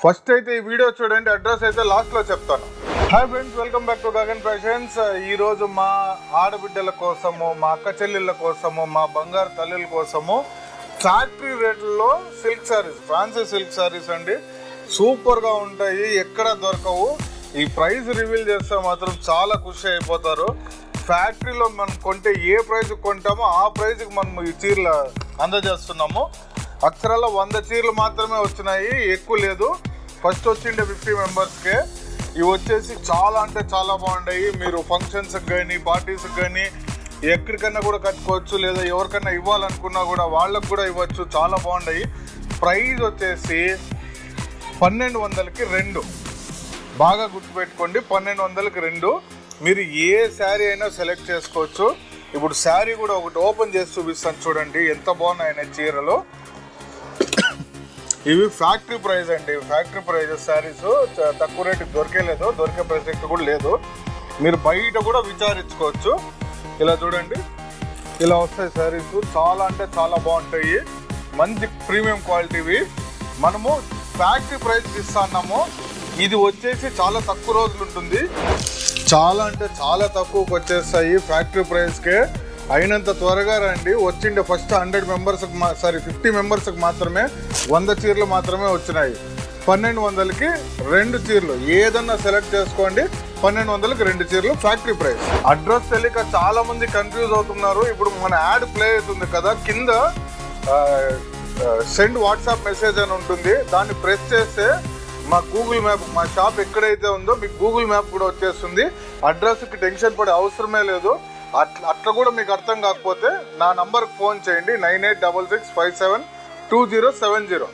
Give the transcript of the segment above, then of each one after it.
First అయితే ఈ video చూడండి, అడ్రస్ అయితే లాస్ట్ లో చెప్తాను. Hi friends, welcome back to Gagan fashions. ఈ రోజు మా ఆడబిడ్డల కోసము, మా అక్క చెల్లెళ్ళ కోసము, మా బంగారు తల్లుల కోసము ఫ్యాక్టరీ రేట్లలో silk saris, fancy silk saris అండి. సూపర్ గా ఉంటాయి, ఎక్కడ దొరకవు. ఈ ప్రైస్ రివీల్ చేస్తే మాత్రం చాలా ఖుషి అయిపోతారు. ఫ్యాక్టరీలో మనం కొంటే ఏ ప్రైస్ కొంటామో ఆ ప్రైస్కి మనం ఈ చీరలు అందజేస్తున్నాము. అక్షరాల 100 చీరలు మాత్రమే వచ్చినాయి, ఎక్కువ లేదు. ఫస్ట్ వచ్చిండే 50 మెంబర్స్కే. ఇవి వచ్చేసి చాలా అంటే చాలా బాగున్నాయి. మీరు ఫంక్షన్స్కి కానీ, పార్టీస్కి కానీ, ఎక్కడికన్నా కూడా కట్టుకోవచ్చు, లేదా ఎవరికన్నా ఇవ్వాలనుకున్నా కూడా వాళ్ళకు కూడా ఇవ్వచ్చు. చాలా బాగున్నాయి. ప్రైస్ వచ్చేసి 1200కి 2. బాగా గుర్తుపెట్టుకోండి, 1200కి 2. మీరు ఏ శారీ అయినా సెలెక్ట్ చేసుకోవచ్చు. ఇప్పుడు శారీ కూడా ఒకటి ఓపెన్ చేసి చూపిస్తాను చూడండి, ఎంత బాగున్నాయనే చీరలు. ఇవి ఫ్యాక్టరీ ప్రైస్ అండి, ఫ్యాక్టరీ ప్రైజెస్ శారీస్. తక్కువ రేటుకి దొరికేలేదు, దొరికే ప్రసక్తి కూడా లేదు. మీరు బయట కూడా విచారించుకోవచ్చు. ఇలా చూడండి, ఇలా వస్తాయి శారీస్. చాలా అంటే చాలా బాగుంటాయి, మంచి ప్రీమియం క్వాలిటీవి. మనము ఫ్యాక్టరీ ప్రైస్కి ఇస్తున్నాము. ఇది వచ్చేసి చాలా తక్కువ రోజులు ఉంటుంది, చాలా అంటే చాలా తక్కువకి వచ్చేస్తాయి ఫ్యాక్టరీ ప్రైస్కే. అయినంత త్వరగా రండి. వచ్చిండే ఫస్ట్ 100 మెంబర్స్కి 50 మెంబర్స్కి మాత్రమే 100 చీరలు మాత్రమే వచ్చినాయి. 1200కి 2 చీరలు, ఏదన్నా సెలెక్ట్ చేసుకోండి. 1200కి 2 చీరలు ఫ్యాక్టరీ ప్రైస్. అడ్రస్ తెలియక చాలా మంది కన్ఫ్యూజ్ అవుతున్నారు. ఇప్పుడు మన యాడ్ ప్లే అవుతుంది కదా, కింద సెండ్ వాట్సాప్ మెసేజ్ అని ఉంటుంది. దాన్ని ప్రెస్ చేస్తే మా గూగుల్ మ్యాప్, మా షాప్ ఎక్కడైతే ఉందో మీకు గూగుల్ మ్యాప్ కూడా వచ్చేస్తుంది. అడ్రస్కి టెన్షన్ పడే అవసరమే లేదు. అట్లా కూడా మీకు అర్థం కాకపోతే నా నంబర్కి ఫోన్ చేయండి, 9866572070.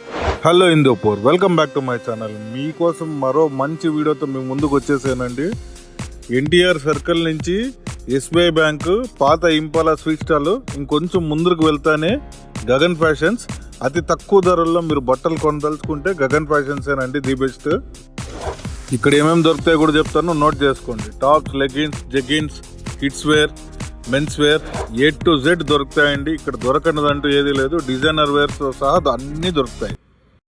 Hello Hindupur, welcome back to my channel. మీకోసం మరో మంచి వీడియోతో మేము ముందుకు వచ్చేసానండి. ఎన్టీఆర్ సర్కిల్ నుంచి ఎస్బీఐ బ్యాంకు, పాత ఇంపాలా స్వీట్ స్టాల్, ఇంకొంచెం ముందుకు వెళ్తానే గగన్ ఫ్యాషన్స్. అతి తక్కువ ధరల్లో మీరు బట్టలు కొనదలుచుకుంటే గగన్ ఫ్యాషన్స్ ఏనండి ది బెస్ట్. ఇక్కడ ఏమేమి దొరుకుతాయో కూడా చెప్తాను, నోట్ చేసుకోండి. Tops, leggings, jeggings, kids wear, men's wear, A to Z దొరుకుతాయండి. ఇక్కడ దొరకనిదంటూ ఏది లేదు. డిజైనర్ వేర్తో సహా అన్నీ దొరుకుతాయి.